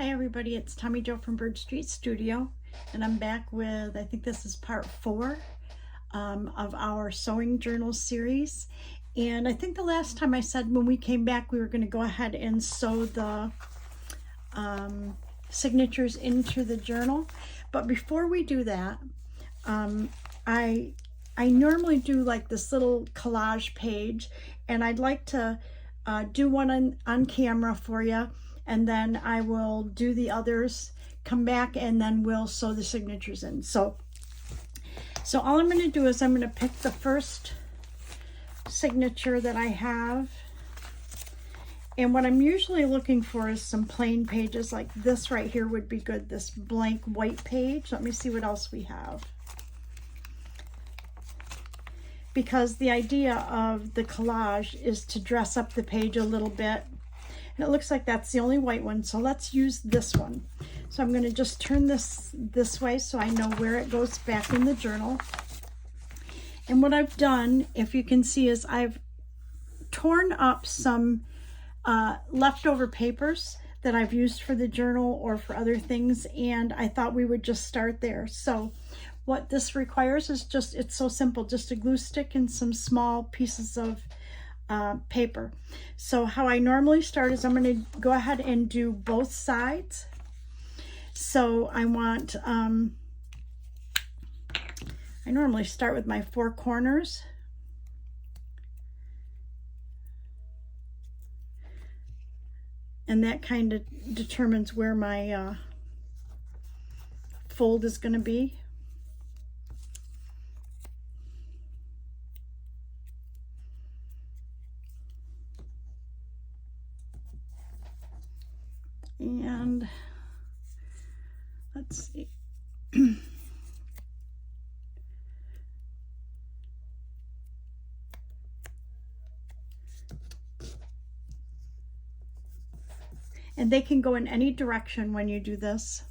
Hi everybody, it's Tommy Jo from Bird Street Studio, and I'm back with, I think this is part 4 of our sewing journal series. And I think the last time I said when we came back we were going to go ahead and sew the signatures into the journal. But before we do that, I normally do like this little collage page, and I'd like to do one on camera for you, and then I will do the others, come back, and then we'll sew the signatures in. So all I'm going to do is I'm going to pick the first signature that I have. And what I'm usually looking for is some plain pages, like this right here would be good, this blank white page. Let me see what else we have. Because the idea of the collage is to dress up the page a little bit. And it looks like that's the only white one, so let's use this one. So I'm going to just turn this way so I know where it goes back in the journal. And what I've done, if you can see, is I've torn up some leftover papers that I've used for the journal or for other things, and I thought we would just start there. So what this requires is just, it's so simple, just a glue stick and some small pieces of paper. So how I normally start is I'm going to go ahead and do both sides. So I want, I normally start with my 4 corners. And that kind of determines where my fold is going to be. And let's see. And they can go in any direction when you do this.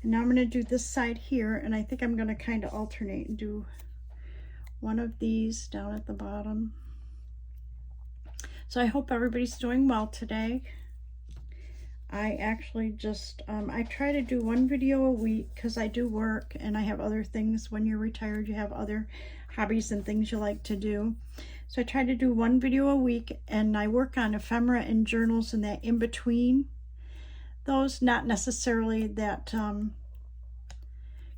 And now I'm going to do this side here, and I think I'm going to kind of alternate and do one of these down at the bottom. So I hope everybody's doing well today. I actually just, I try to do 1 video a week because I do work and I have other things. When you're retired, you have other hobbies and things you like to do. So I try to do 1 video a week, and I work on ephemera and journals and that in between those, not necessarily that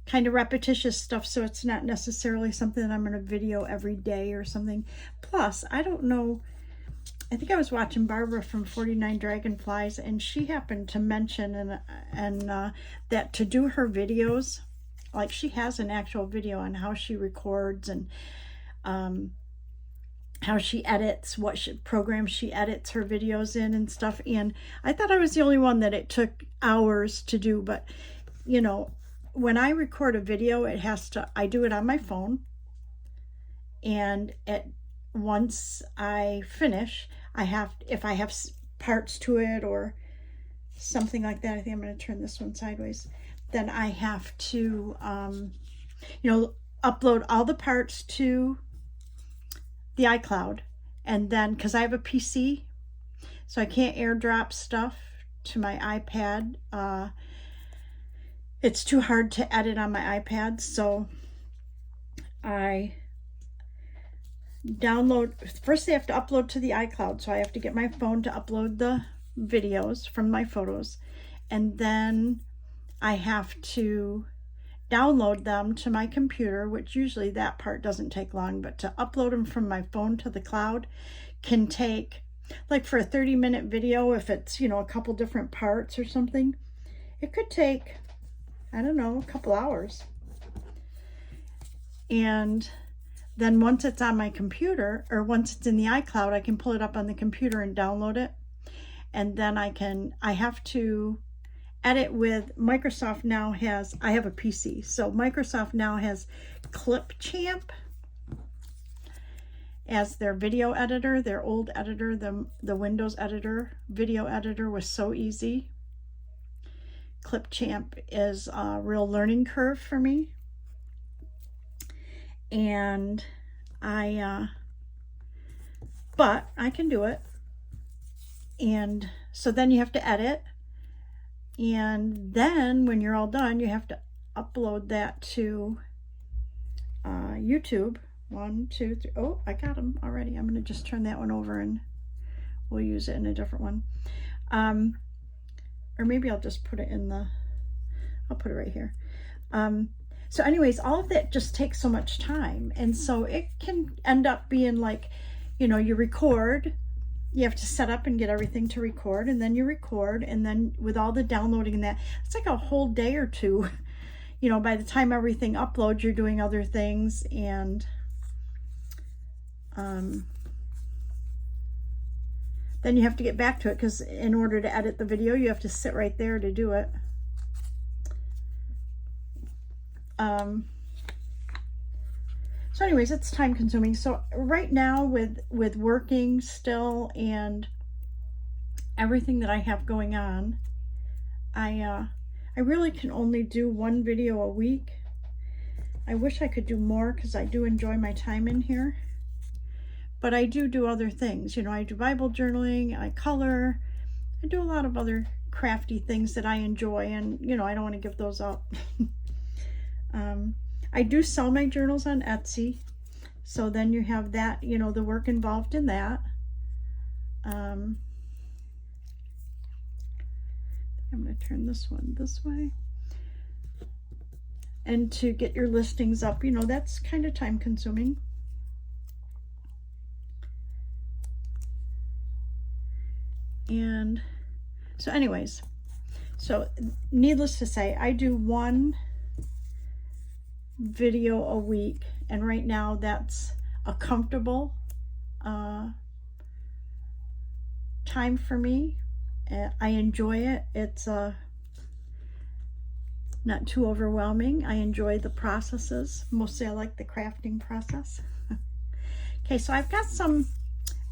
kind of repetitious stuff, so it's not necessarily something that I'm going to video every day or something. Plus, I don't know, I think I was watching Barbara from 49 Dragonflies, and she happened to mention that to do her videos, like she has an actual video on how she records and how she edits, what program she edits her videos in and stuff. And I thought I was the only one that it took hours to do, but you know, when I record a video, I do it on my phone, and once I finish, if I have parts to it or something like that, I think I'm going to turn this one sideways, then I have to, upload all the parts to the iCloud. And then, because I have a PC, so I can't airdrop stuff to my iPad. It's too hard to edit on my iPad, so I download. First they have to upload to the iCloud, so I have to get my phone to upload the videos from my photos, and then I have to download them to my computer, which usually that part doesn't take long, but to upload them from my phone to the cloud can take, like for a 30-minute video, if it's, a couple different parts or something, it could take, I don't know, a couple hours. And then once it's on my computer, or once it's in the iCloud, I can pull it up on the computer and download it. And then I have to edit with Microsoft now has, I have a PC, so Microsoft now has Clipchamp. as their video editor. Their old editor, the Windows editor, video editor, was so easy. Clipchamp is a real learning curve for me. And but I can do it. And so then you have to edit. And then when you're all done, you have to upload that to YouTube. 1, 2, 3. Oh, I got them already. I'm going to just turn that one over and we'll use it in a different one. Or maybe I'll just put it in I'll put it right here. So anyways, all of that just takes so much time. And so it can end up being like, you record, you have to set up and get everything to record, and then you record, and then with all the downloading and that, it's like a whole day or two. By the time everything uploads, you're doing other things, and then you have to get back to it, because in order to edit the video, you have to sit right there to do it. So anyways, it's time consuming. So right now with working still and everything that I have going on, I really can only do 1 video a week. I wish I could do more, because I do enjoy my time in here. But I do other things. I do Bible journaling, I color, I do a lot of other crafty things that I enjoy, and I don't want to give those up. I do sell my journals on Etsy, so then you have that, the work involved in that. I'm going to turn this one this way. And to get your listings up, that's kind of time consuming. And so anyways, so needless to say, I do 1 video a week, and right now that's a comfortable time for me. I enjoy it. It's not too overwhelming. I enjoy the processes. Mostly I like the crafting process. Okay, so I've got some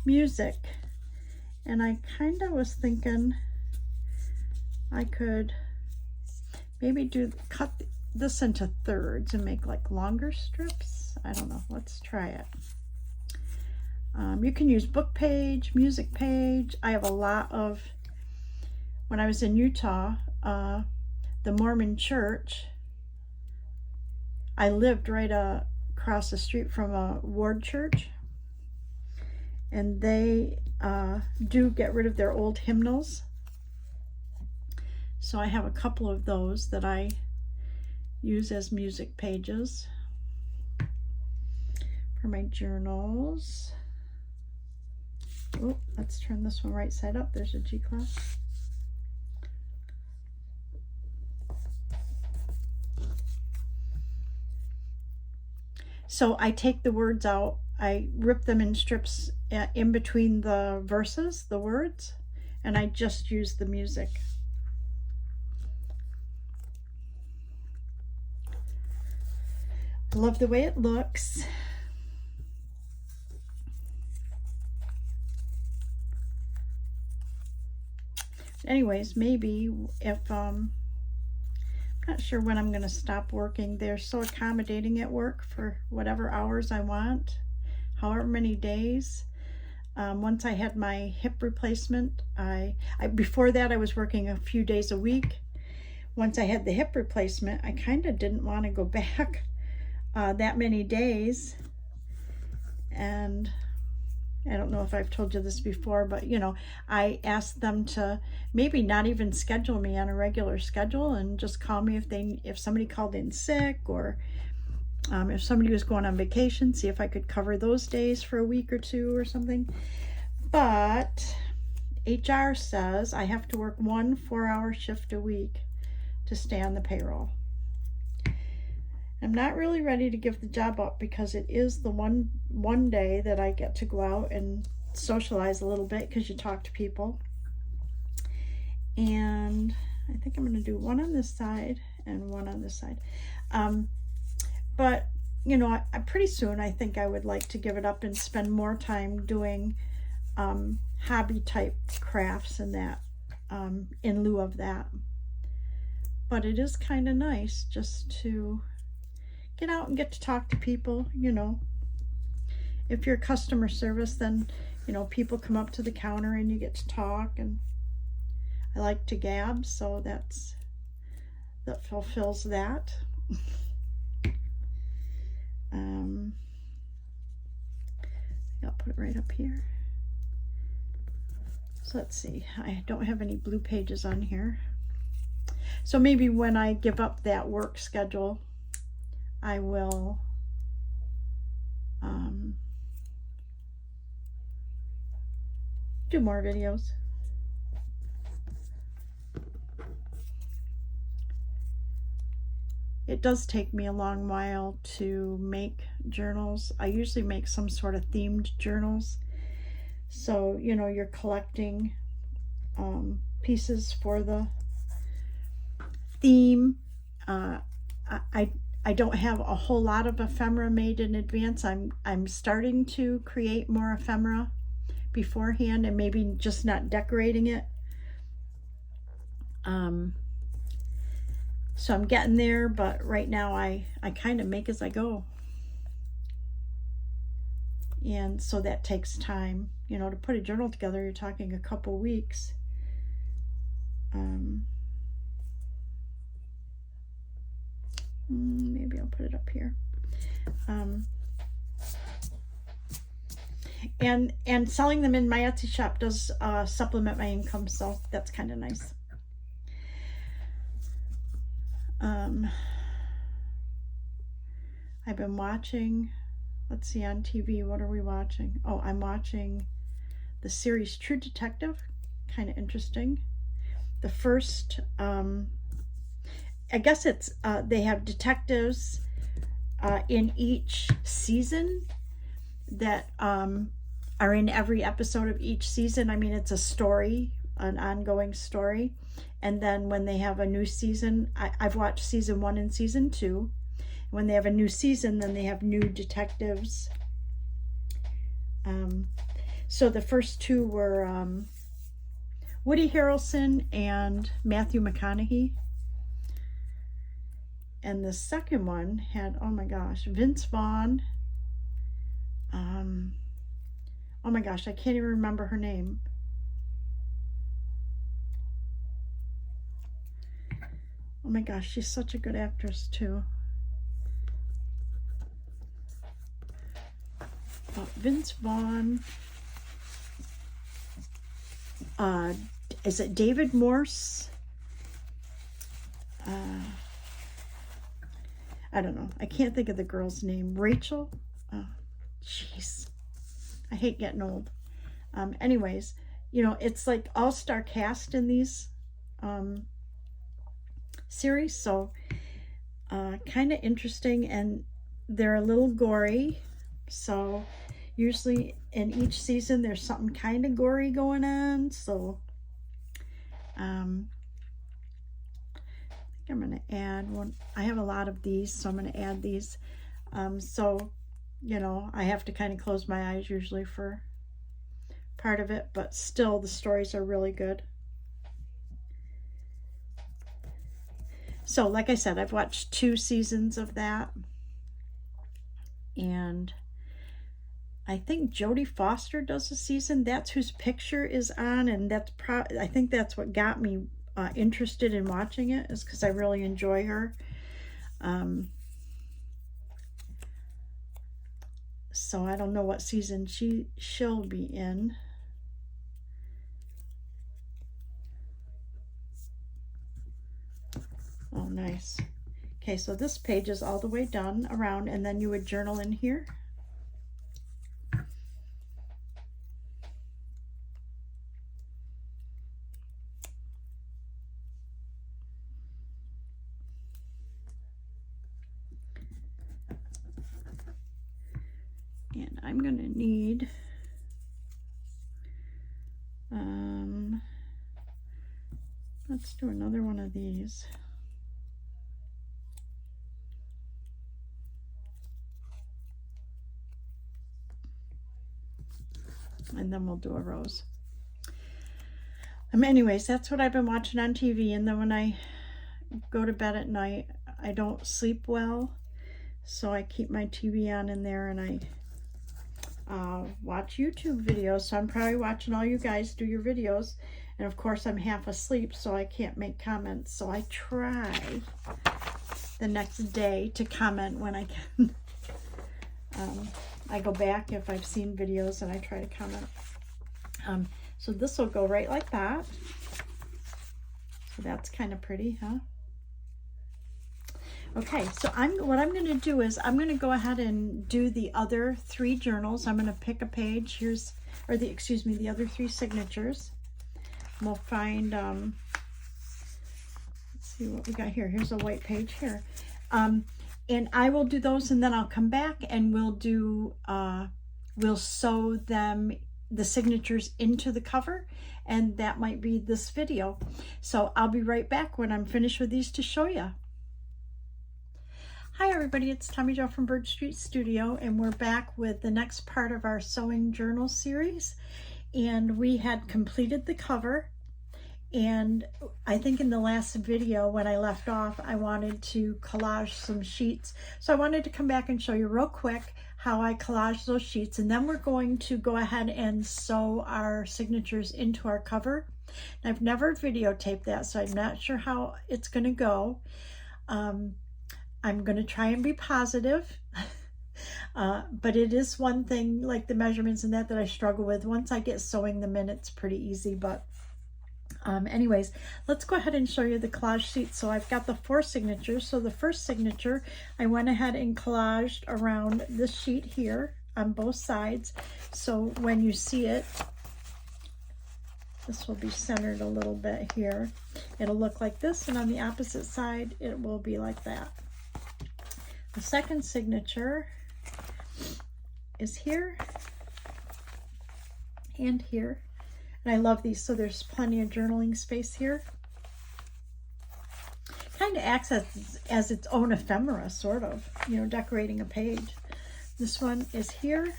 music, and I kind of was thinking I could maybe cut this into thirds and make like longer strips. I don't know. Let's try it. You can use book page, music page. I have a lot of, when I was in Utah, the Mormon church, I lived right across the street from a ward church, and they do get rid of their old hymnals. So I have a couple of those that I use as music pages for my journals. Oh, let's turn this one right side up. There's a G class. So I take the words out, I rip them in strips in between the verses, the words, and I just use the music. I love the way it looks. Anyways, maybe if I'm not sure when I'm going to stop working. They're so accommodating at work for whatever hours I want, however many days. Once I had my hip replacement, before that I was working a few days a week. Once I had the hip replacement, I kind of didn't want to go back that many days. And I don't know if I've told you this before, but I asked them to maybe not even schedule me on a regular schedule and just call me if somebody called in sick, or if somebody was going on vacation, see if I could cover those days for a week or two or something. But HR says I have to work 1 4-hour shift a week to stay on the payroll. I'm not really ready to give the job up, because it is the one day that I get to go out and socialize a little bit, because you talk to people. And I think I'm going to do one on this side and one on this side. But you know, pretty soon I think I would like to give it up and spend more time doing hobby type crafts and that in lieu of that. But it is kind of nice just to get out and get to talk to people, you know. If you're customer service, then, you know, people come up to the counter and you get to talk, and I like to gab, so that fulfills that. I'll put it right up here. So let's see, I don't have any blue pages on here. So maybe when I give up that work schedule, I will do more videos. It does take me a long while to make journals. I usually make some sort of themed journals. So, you know, you're collecting pieces for the theme. I don't have a whole lot of ephemera made in advance. I'm starting to create more ephemera beforehand, and maybe just not decorating it. So I'm getting there, but right now I kind of make as I go. And so that takes time. You know, to put a journal together, you're talking a couple weeks. Maybe I'll put it up here. And selling them in my Etsy shop does supplement my income, so that's kind of nice. I've been watching, let's see, on TV, what are we watching? Oh, I'm watching the series True Detective, kind of interesting. The first, I guess it's, they have detectives in each season that are in every episode of each season. I mean, it's a story, an ongoing story. And then when they have a new season, I've watched season 1 and season 2. When they have a new season, then they have new detectives. So the first two were Woody Harrelson and Matthew McConaughey. And the second one had, oh my gosh, Vince Vaughn. Oh my gosh, I can't even remember her name. Oh my gosh, she's such a good actress too. Vince Vaughn. Is it David Morse? I don't know. I can't think of the girl's name. Rachel? Oh, jeez. I hate getting old. Anyways, you know, it's like all-star cast in these series, so kind of interesting, and they're a little gory. So usually in each season there's something kind of gory going on. So I think I'm going to add one. I have a lot of these, so I'm going to add these. So, you know, I have to kind of close my eyes usually for part of it, but still the stories are really good. So like I said, I've watched 2 seasons of that, and I think Jodie Foster does a season. That's whose picture is on, and that's I think that's what got me interested in watching it, is because I really enjoy her. So I don't know what season she'll be in. Oh, nice. Okay, so this page is all the way done around, and then you would journal in here. And I'm going to need let's do another one of these. and then we'll do a rose. Anyways, that's what I've been watching on TV, and then when I go to bed at night, I don't sleep well, so I keep my TV on in there, and I watch YouTube videos. So I'm probably watching all you guys do your videos, and of course I'm half asleep, so I can't make comments, so I try the next day to comment when I can. I go back if I've seen videos and I try to comment. So this will go right like that. So that's kind of pretty, huh? Okay, so what I'm going to do is I'm going to go ahead and do the other 3 journals. I'm going to pick a page. The other 3 signatures. We'll find, let's see what we got here. Here's a white page here. And I will do those, and then I'll come back and we'll sew the signatures into the cover, and that might be this video. So I'll be right back when I'm finished with these to show you. Hi everybody, it's Tommy Jo from Bird Street Studio, and we're back with the next part of our sewing journal series. And we had completed the cover, and I think in the last video when I left off, I wanted to collage some sheets. So I wanted to come back and show you real quick how I collage those sheets, and then we're going to go ahead and sew our signatures into our cover. And I've never videotaped that, so I'm not sure how it's going to go. I'm going to try and be positive, but it is one thing, like the measurements and that I struggle with. Once I get sewing them in, it's pretty easy. But anyways, let's go ahead and show you the collage sheet. So I've got the 4 signatures. So the first signature, I went ahead and collaged around this sheet here on both sides. So when you see it, this will be centered a little bit here. It'll look like this, and on the opposite side, it will be like that. The second signature is here and here. And I love these, so there's plenty of journaling space here. Kind of acts as its own ephemera, sort of, you know, decorating a page. This one is here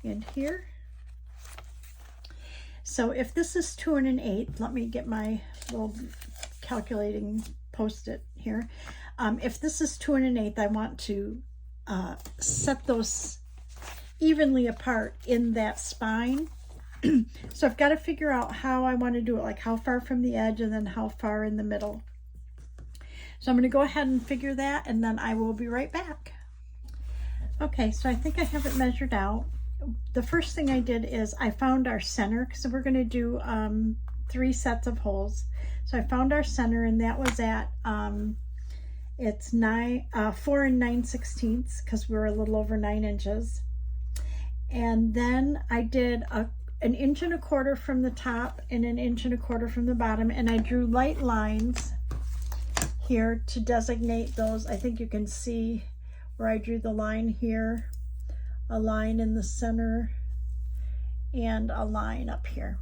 and here. So if this is 2 1/8, let me get my little calculating post-it here. If this is 2 1/8, I want to set those evenly apart in that spine. So I've got to figure out how I want to do it, like how far from the edge and then how far in the middle. So I'm going to go ahead and figure that, and then I will be right back. Okay, so I think I have it measured out. The first thing I did is I found our center, because we're going to do 3 sets of holes. So I found our center, and that was at it's 4 9/16, because we're a little over 9 inches. And then I did an 1 1/4 inch from the top and an 1 1/4 inch from the bottom, and I drew light lines here to designate those. I think you can see where I drew the line here, a line in the center, and a line up here.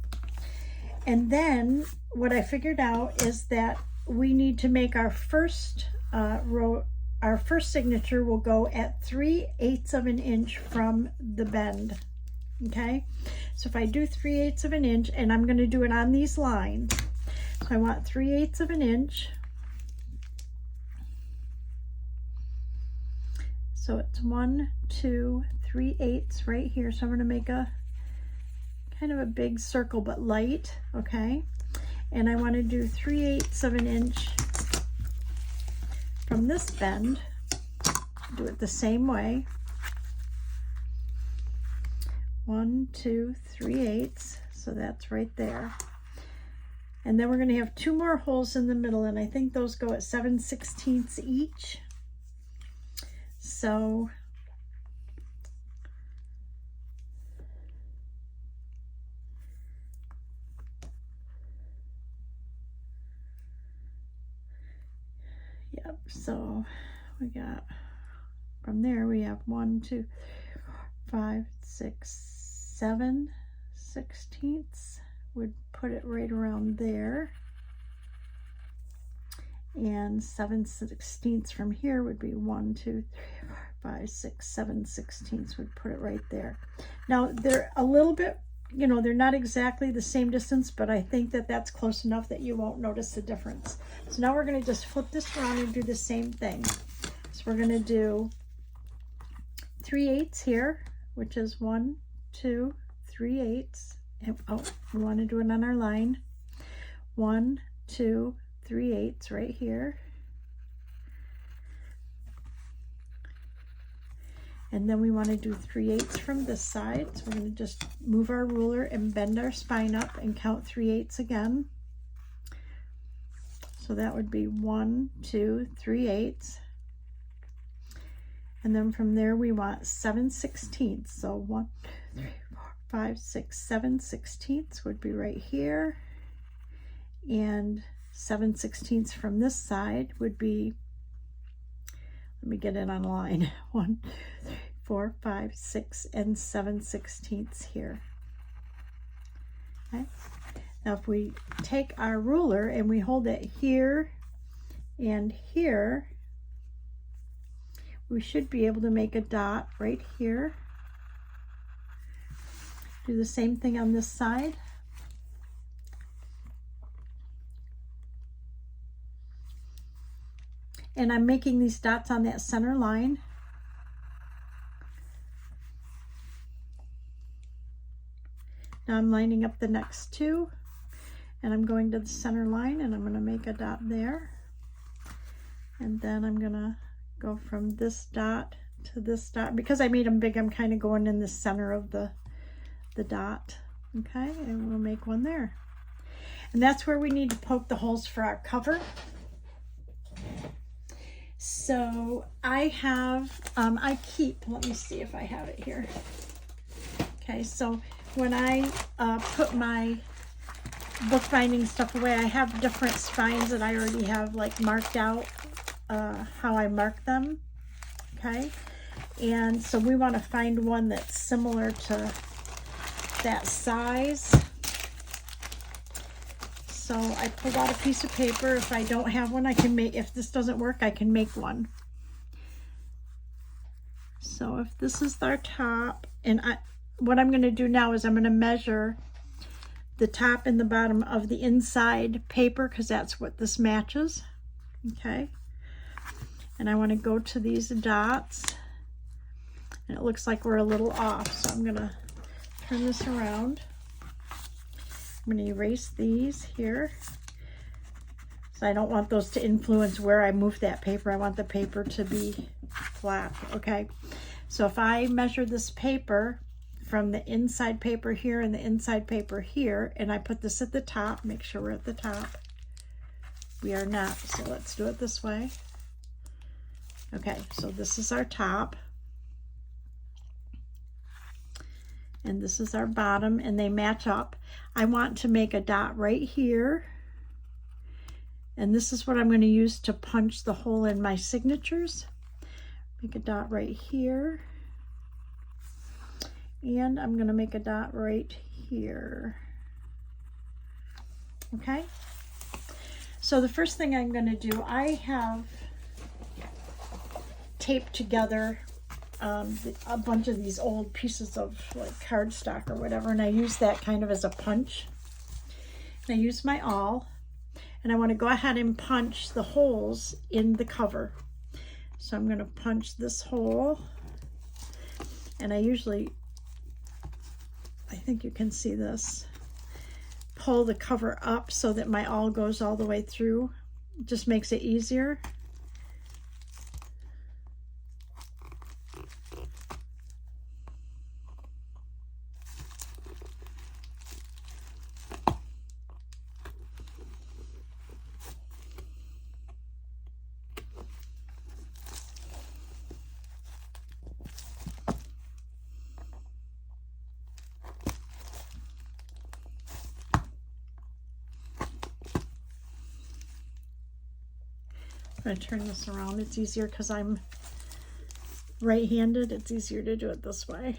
And then what I figured out is that we need to make our first row. Our first signature will go at 3/8 of an inch from the bend. Okay, so if I do 3/8 of an inch, and I'm going to do it on these lines, so I want 3/8 of an inch. So it's 1, 2, 3/8 right here. So I'm going to make a kind of a big circle, but light. Okay, and I want to do 3/8 of an inch from this bend. Do it the same way. 1, 2, 3/8. So that's right there. And then we're going to have 2 more holes in the middle, and I think those go at 7/16 each. So yep, so we got, from there we have 1, 2, 5, 6, 7/16. Would put it right around there. And 7/16 from here would be 1, 2, 3, 5, 6, 7 sixteenths. We'd put it right there. Now they're a little bit, you know, they're not exactly the same distance, but I think that that's close enough that you won't notice the difference. So now we're going to just flip this around and do the same thing. So we're going to do 3/8 here, which is 1, 2, 3/8. And, oh, we want to do it on our line. 1, 2, 3/8 right here. And then we want to do 3/8 from this side. So we're going to just move our ruler and bend our spine up and count 3/8 again. So that would be 1, 2, 3/8. And then from there we want 7 sixteenths. So 1, 2, 3, 4, 5, 6, 7 sixteenths would be right here. And 7 sixteenths from this side would be, let me get it on line. 1, 2, 3, 4, 5, 6, and 7 sixteenths here. Okay. Now if we take our ruler and we hold it here and here, we should be able to make a dot right here. Do the same thing on this side. And I'm making these dots on that center line. Now I'm lining up the next two, and I'm going to the center line, and I'm going to make a dot there. And then I'm going to go from this dot to this dot. Because I made them big, I'm kind of going in the center of the dot. Okay, and we'll make one there. And that's where we need to poke the holes for our cover. So I have, I keep, let me see if I have it here. Okay, so when I put my bookbinding stuff away, I have different spines that I already have like marked out how I mark them. Okay, and so we want to find one that's similar to that size. So I pulled out a piece of paper. If I don't have one, I can make, if this doesn't work, I can make one. So if this is our top, and what I'm going to do now is I'm going to measure the top and the bottom of the inside paper, because that's what this matches. Okay. And I want to go to these dots, and it looks like we're a little off. So I'm going to turn this around. I'm going to erase these here. So I don't want those to influence where I move that paper. I want the paper to be flat. Okay. So if I measure this paper from the inside paper here and the inside paper here, and I put this at the top, make sure we're at the top. We are not. So let's do it this way. Okay. So this is our top. And this is our bottom, and they match up. I want to make a dot right here, and this is what I'm going to use to punch the hole in my signatures. Make a dot right here, and I'm going to make a dot right here. Okay, so the first thing I'm going to do, I have taped together a bunch of these old pieces of like cardstock or whatever, and I use that kind of as a punch. And I use my awl, and I want to go ahead and punch the holes in the cover. So I'm going to punch this hole, and I think you can see this, pull the cover up so that my awl goes all the way through. It just makes it easier. I'm going to turn this around. It's easier because I'm right-handed. It's easier to do it this way.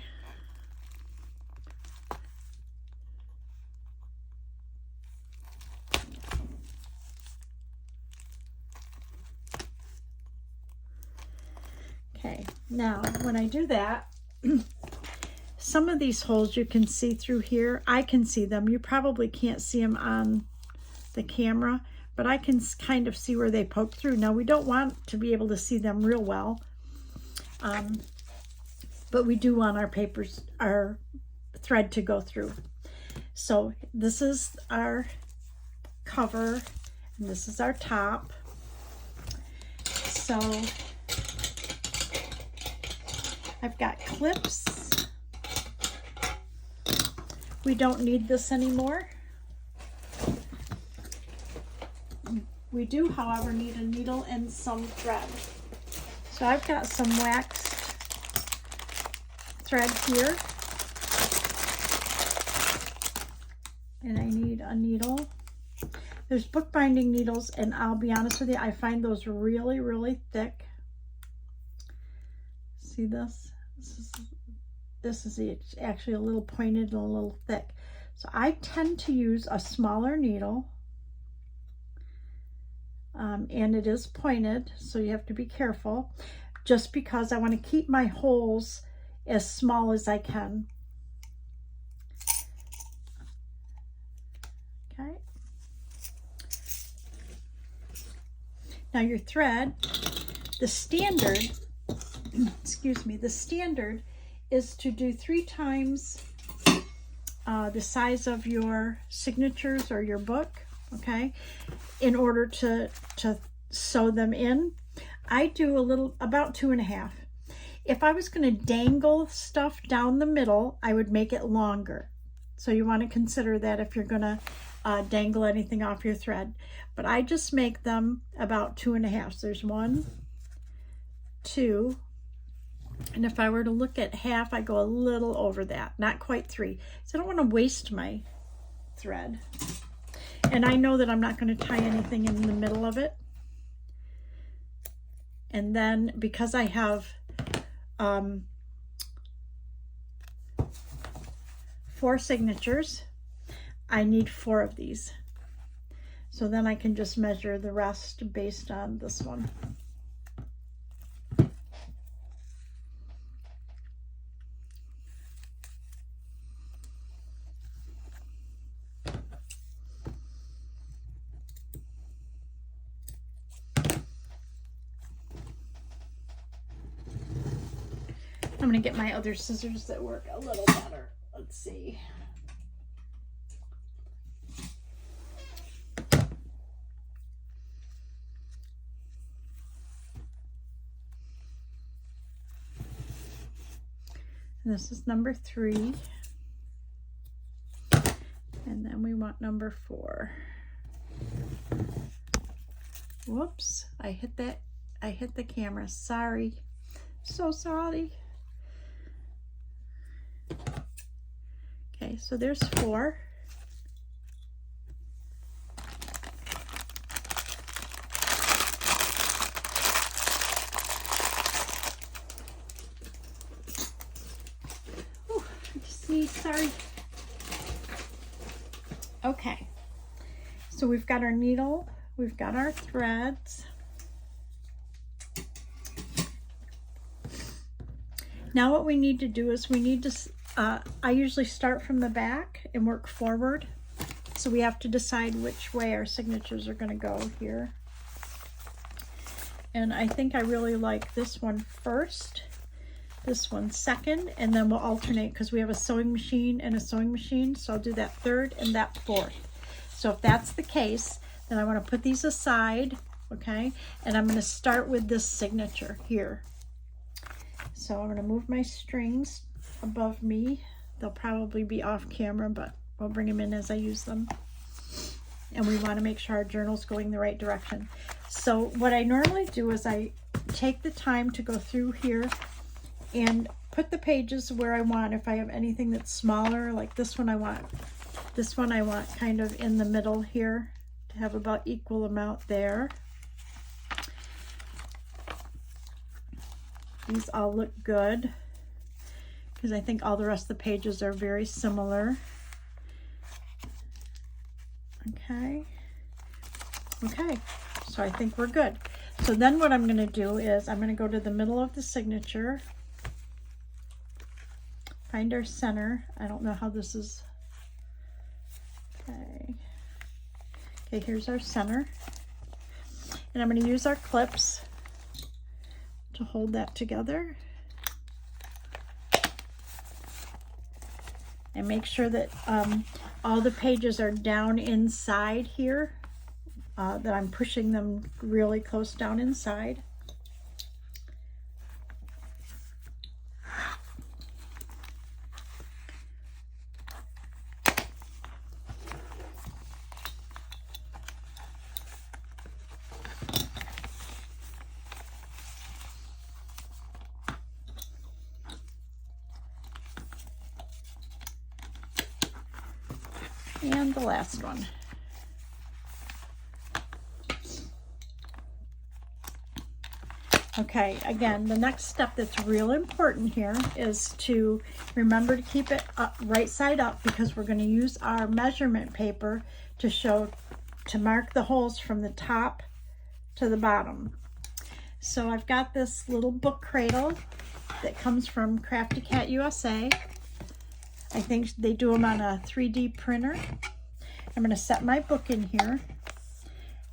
Okay, Now, when I do that, some of these holes you can see through here. I can see them. You probably can't see them on the camera, but I can kind of see where they poke through. Now, we don't want to be able to see them real well, but we do want our thread to go through. So this is our cover, and this is our top. So I've got clips. We don't need this anymore. We do, however, need a needle and some thread. So I've got some waxed thread here. And I need a needle. There's bookbinding needles, and I'll be honest with you, I find those really, really thick. See this? This is actually a little pointed and a little thick. So I tend to use a smaller needle, and it is pointed, so you have to be careful, just because I want to keep my holes as small as I can. Okay. Now your thread, the standard, excuse me, the standard is to do 3 times the size of your signatures or your book, okay, in order to sew them in. I do about 2.5. If I was going to dangle stuff down the middle, I would make it longer. So you want to consider that if you're going to dangle anything off your thread. But I just make them about 2.5. So there's 1, 2, and if I were to look at half, I go a little over that, not quite 3. So I don't want to waste my thread. And I know that I'm not going to tie anything in the middle of it. And then because I have 4 signatures, I need 4 of these. So then I can just measure the rest based on this one. I'm going to get my other scissors that work a little better. Let's see. And this is number 3. And then we want number 4. Whoops, I hit the camera. Sorry. So sorry. Okay, so there's 4. Oh, I just need, sorry. Okay, so we've got our needle, we've got our threads. Now what we need to do is we need to, I usually start from the back and work forward. So we have to decide which way our signatures are going to go here. And I think I really like this one first, this one second, and then we'll alternate because we have a sewing machine and a sewing machine. So I'll do that 3rd and that 4th. So if that's the case, then I want to put these aside, okay? And I'm going to start with this signature here. So I'm going to move my strings above me. They'll probably be off camera, but we'll bring them in as I use them. And we want to make sure our journal's going the right direction. So what I normally do is I take the time to go through here and put the pages where I want. If I have anything that's smaller, like this one I want kind of in the middle here to have about equal amount there. These all look good because I think all the rest of the pages are very similar. Okay. Okay, so I think we're good. So then what I'm going to do is I'm going to go to the middle of the signature, find our center. I don't know how this is. Okay. Okay, here's our center. And I'm going to use our clips to hold that together. And make sure that all the pages are down inside here, that I'm pushing them really close down inside. And the last one. Okay, again, the next step that's real important here is to remember to keep it up, right side up, because we're going to use our measurement paper to mark the holes from the top to the bottom. So I've got this little book cradle that comes from Crafty Cat USA. I think they do them on a 3D printer. I'm going to set my book in here,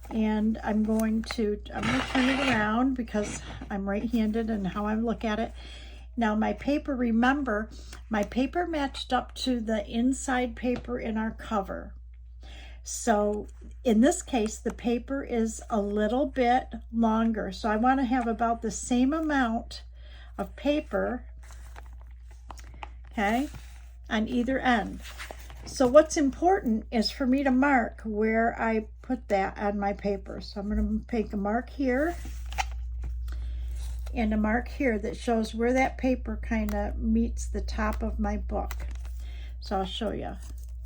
and I'm going to turn it around because I'm right-handed and how I look at it. Now my paper, remember, my paper matched up to the inside paper in our cover. So in this case, the paper is a little bit longer. So I want to have about the same amount of paper, okay, on either end. So what's important is for me to mark where I put that on my paper. So I'm going to make a mark here and a mark here that shows where that paper kind of meets the top of my book. So I'll show you.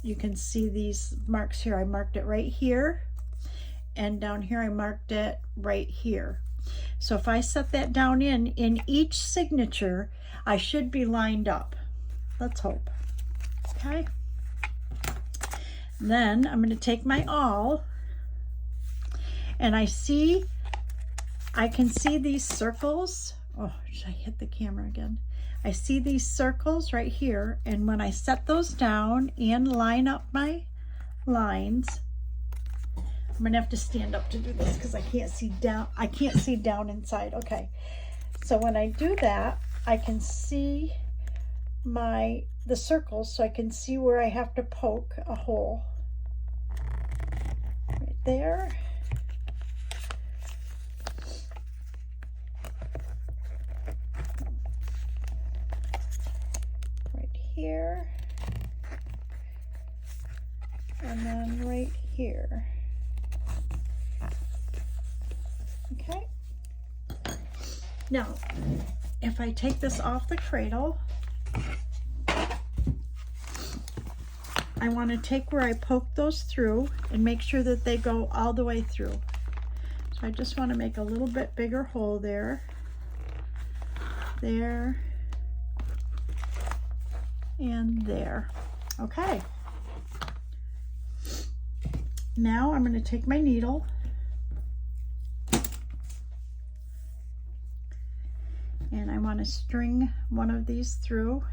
You can see these marks here. I marked it right here, and down here I marked it right here. So if I set that down in each signature, I should be lined up. Let's hope. Okay. Then I'm going to take my awl, and I can see these circles. Oh, should I hit the camera again? I see these circles right here, and when I set those down and line up my lines, I'm going to have to stand up to do this because I can't see down. I can't see down inside. Okay. So when I do that, I can see the circles, so I can see where I have to poke a hole. Right there. Right here. And then right here. Okay. Now, if I take this off the cradle, I want to take where I poked those through and make sure that they go all the way through. So I just want to make a little bit bigger hole there, there, and there. Okay. Now I'm going to take my needle and I want to string one of these through.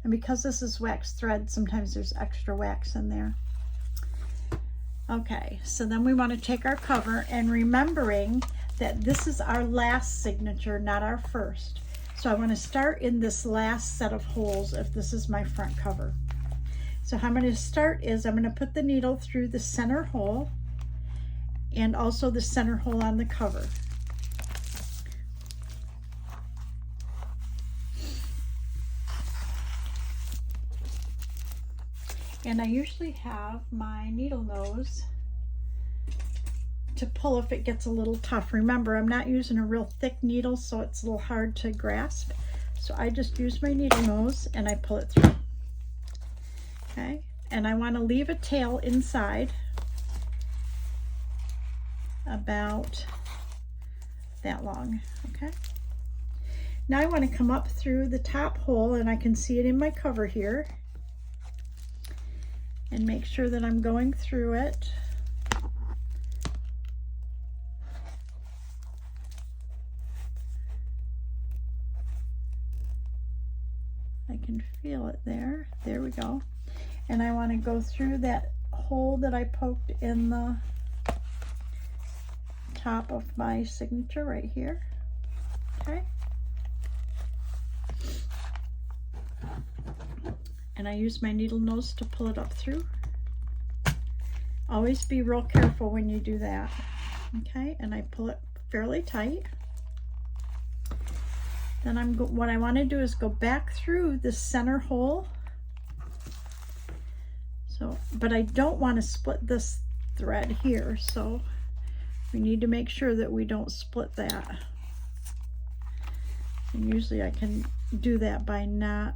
And because this is wax thread, sometimes there's extra wax in there. Okay, so then we want to take our cover, and remembering that this is our last signature, not our first. So I want to start in this last set of holes if this is my front cover. So how I'm going to start is I'm going to put the needle through the center hole and also the center hole on the cover. And I usually have my needle nose to pull if it gets a little tough. Remember, I'm not using a real thick needle, so it's a little hard to grasp. So I just use my needle nose and I pull it through. Okay, and I want to leave a tail inside about that long, okay? Now I want to come up through the top hole, and I can see it in my cover here, and make sure that I'm going through it. I can feel it there. There we go. And I want to go through that hole that I poked in the top of my signature right here. Okay. And I use my needle nose to pull it up through. Always be real careful when you do that. Okay, and I pull it fairly tight. Then what I want to do is go back through the center hole. So, but I don't want to split this thread here, so we need to make sure that we don't split that. And usually I can do that by not.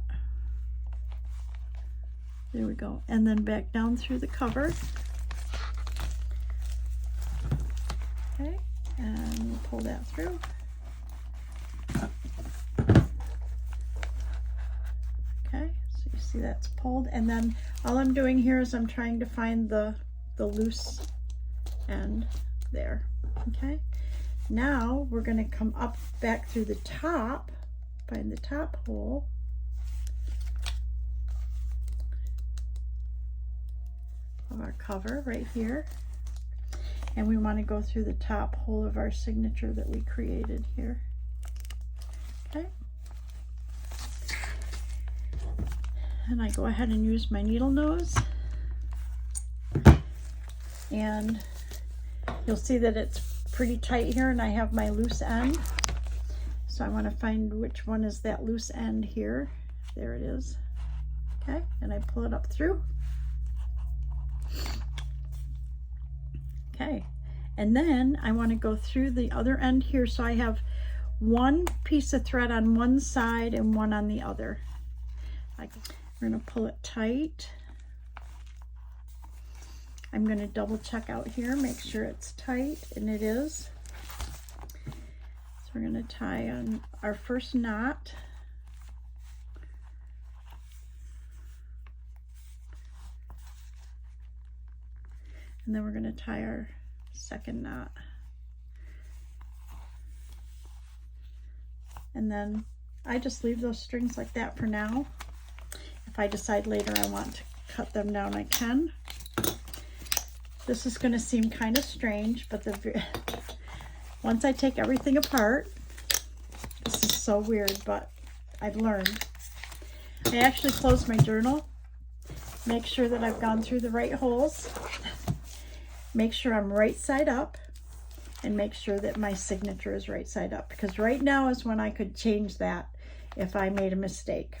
There we go. And then back down through the cover. Okay, and we'll pull that through. Okay, so you see that's pulled, and then all I'm doing here is I'm trying to find the loose end there. Okay, now we're going to come up back through the top, find the top hole, of our cover right here, and we want to go through the top hole of our signature that we created here. Okay, and I go ahead and use my needle nose, and you'll see that it's pretty tight here, and I have my loose end, so I want to find which one is that loose end here. There it is. Okay, and I pull it up through. Okay, and then I want to go through the other end here, so I have one piece of thread on one side and one on the other. We're going to pull it tight. I'm going to double check out here, make sure it's tight, and it is. So we're going to tie on our first knot. And then we're going to tie our second knot. And then I just leave those strings like that for now. If I decide later I want to cut them down, I can. This is going to seem kind of strange, but once I take everything apart, this is so weird, but I've learned. I actually close my journal, make sure that I've gone through the right holes, make sure I'm right side up, and make sure that my signature is right side up, because right now is when I could change that if I made a mistake.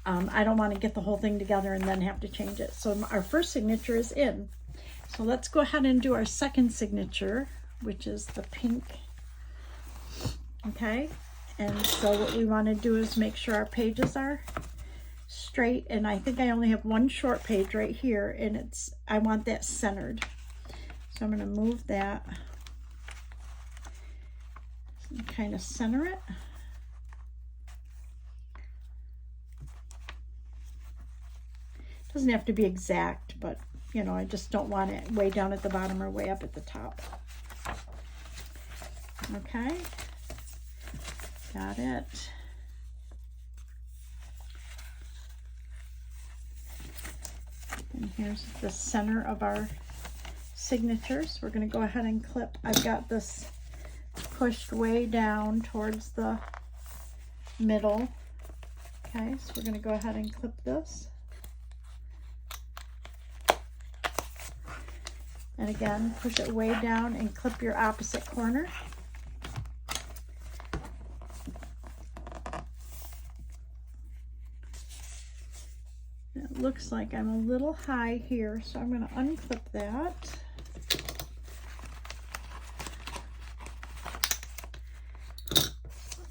I don't want to get the whole thing together and then have to change it. So our first signature is in. So let's go ahead and do our second signature, which is the pink. Okay, and so what we want to do is make sure our pages are straight, and I think I only have one short page right here, and I want that centered. So I'm going to move that and kind of center it. Doesn't have to be exact, but you know, I just don't want it way down at the bottom or way up at the top. Okay, got it. And here's the center of our signatures. We're going to go ahead and clip. I've got this pushed way down towards the middle. Okay, so we're going to go ahead and clip this. And again, push it way down and clip your opposite corner. It looks like I'm a little high here, so I'm going to unclip that.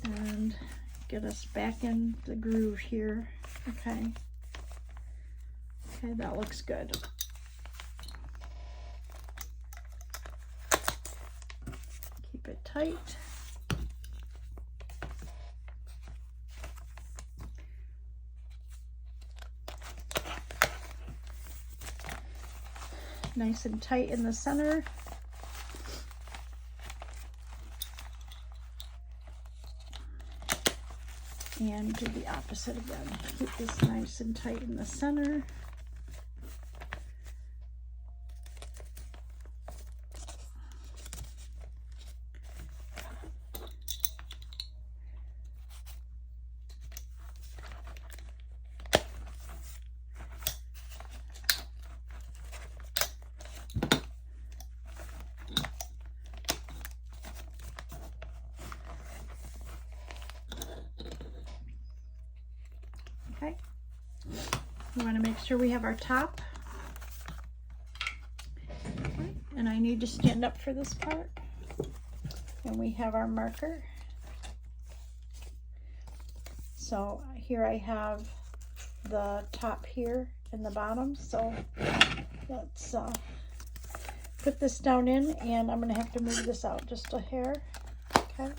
And get us back in the groove here. Okay. Okay, that looks good. Keep it tight. Nice and tight in the center. And do the opposite again. Keep this nice and tight in the center. Okay, we want to make sure we have our top. Okay. And I need to stand up for this part. And we have our marker. So here I have the top here and the bottom. So let's put this down in, and I'm going to have to move this out just a hair. Okay.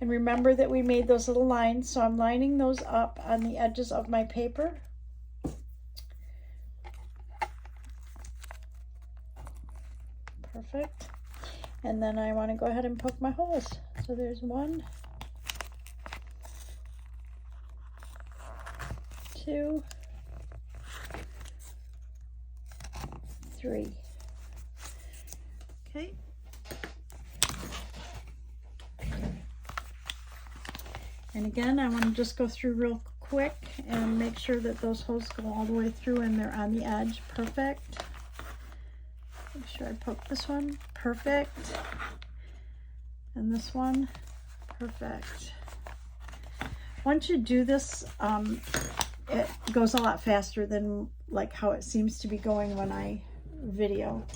And remember that we made those little lines, so I'm lining those up on the edges of my paper. Perfect. And then I want to go ahead and poke my holes. So there's 1, 2, 3. Okay. And again, I want to just go through real quick and make sure that those holes go all the way through and they're on the edge. Perfect. Make sure I poke this one. Perfect. And this one. Perfect. Once you do this, it goes a lot faster than like how it seems to be going when I video.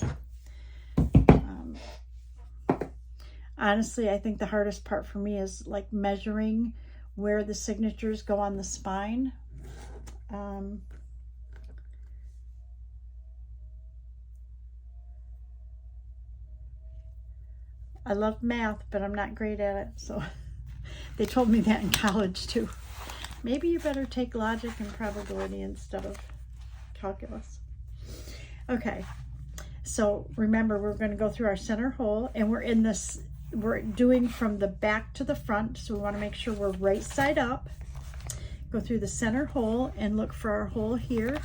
Honestly, I think the hardest part for me is like measuring where the signatures go on the spine. I love math, but I'm not great at it. So they told me that in college too. Maybe you better take logic and probability instead of calculus. Okay, so remember, we're going to go through our center hole, and we're doing from the back to the front, so we want to make sure we're right side up. Go through the center hole and look for our hole here.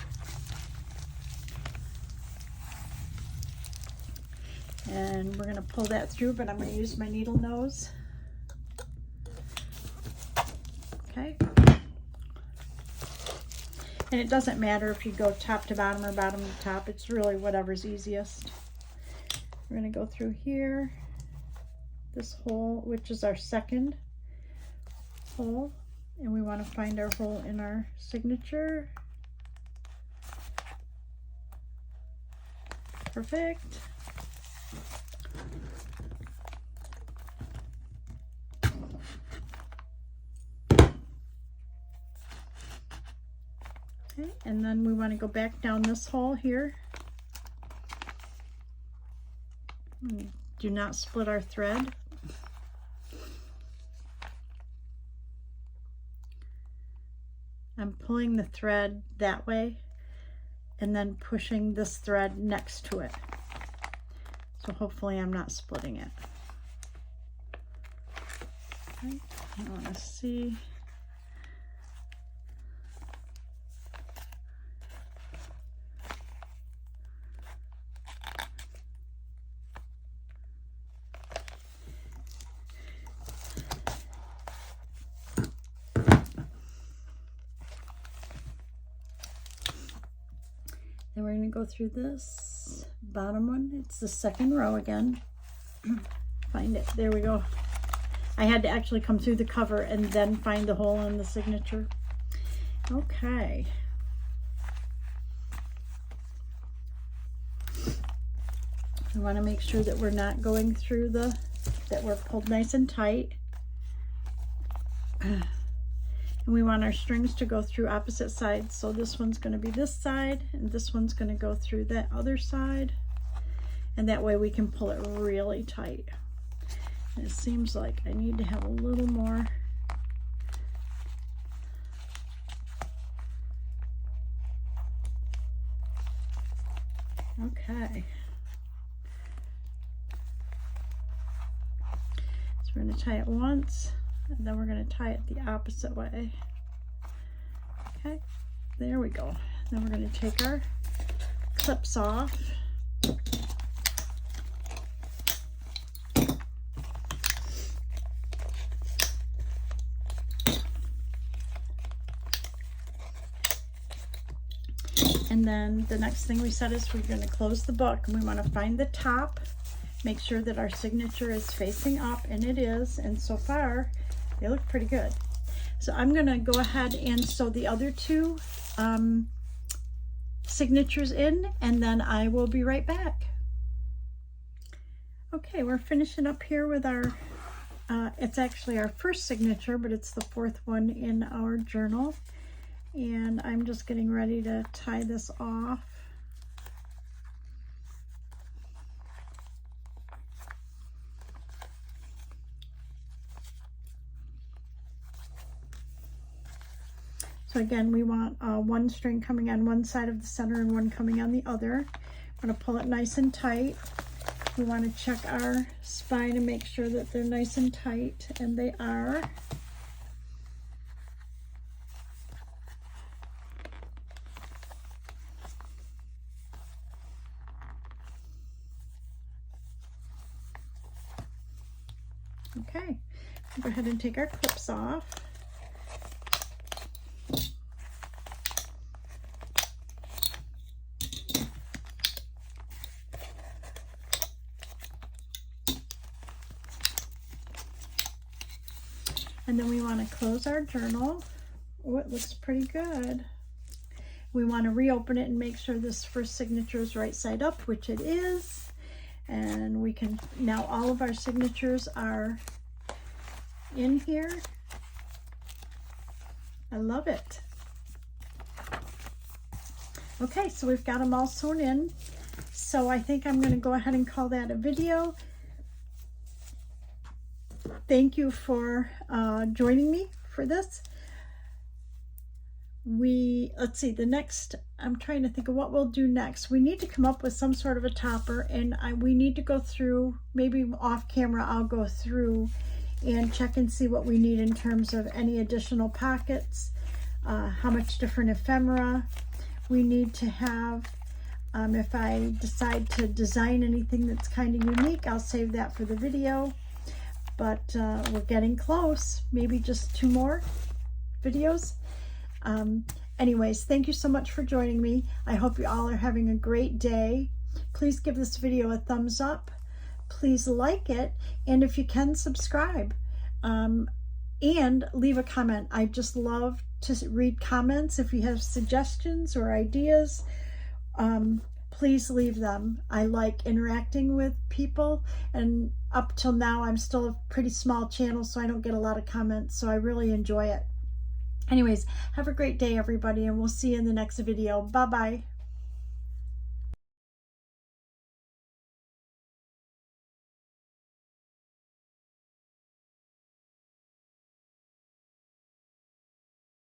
And we're going to pull that through, but I'm going to use my needle nose. Okay. And it doesn't matter if you go top to bottom or bottom to top. It's really whatever's easiest. We're going to go through here. This hole, which is our second hole, and we want to find our hole in our signature. Perfect. Okay, and then we want to go back down this hole here. Do not split our thread. I'm pulling the thread that way and then pushing this thread next to it. So hopefully I'm not splitting it. Okay, I want to see. Then we're going to go through this bottom one. It's the second row again. Find it. There we go. I had to actually come through the cover and then find the hole in the signature. Okay. We want to make sure that we're not going through that we're pulled nice and tight. And we want our strings to go through opposite sides. So this one's going to be this side, and this one's going to go through that other side. And that way we can pull it really tight. It seems like I need to have a little more. Okay. So we're going to tie it once, and then we're going to tie it the opposite way. Okay, there we go. Then we're going to take our clips off. And then the next thing we said is we're going to close the book, and we want to find the top, make sure that our signature is facing up, and it is, and so far they look pretty good. So I'm going to go ahead and sew the other two signatures in, and then I will be right back. Okay, we're finishing up here with our, it's actually our first signature, but it's the fourth one in our journal. And I'm just getting ready to tie this off. So again, we want one string coming on one side of the center and one coming on the other. I'm going to pull it nice and tight. We want to check our spine and make sure that they're nice and tight, and they are. Okay, we'll go ahead and take our clips off. And then we want to close our journal. Oh, it looks pretty good. We want to reopen it and make sure this first signature is right side up, which it is. And we can, now all of our signatures are in here. I love it. Okay, so we've got them all sewn in. So I think I'm going to go ahead and call that a video. Thank you for joining me for this. Let's see, the next, I'm trying to think of what we'll do next. We need to come up with some sort of a topper, and we need to go through, maybe off camera I'll go through and check and see what we need in terms of any additional pockets, how much different ephemera we need to have. If I decide to design anything that's kind of unique, I'll save that for the video. But we're getting close, maybe just 2 more videos. Anyways, thank you so much for joining me. I hope you all are having a great day. Please give this video a thumbs up. Please like it, and if you can, subscribe. And leave a comment. I just love to read comments. If you have suggestions or ideas, please leave them. I like interacting with people, and up till now I'm still a pretty small channel, so I don't get a lot of comments, so I really enjoy it. Anyways, have a great day, everybody, and we'll see you in the next video. Bye-bye.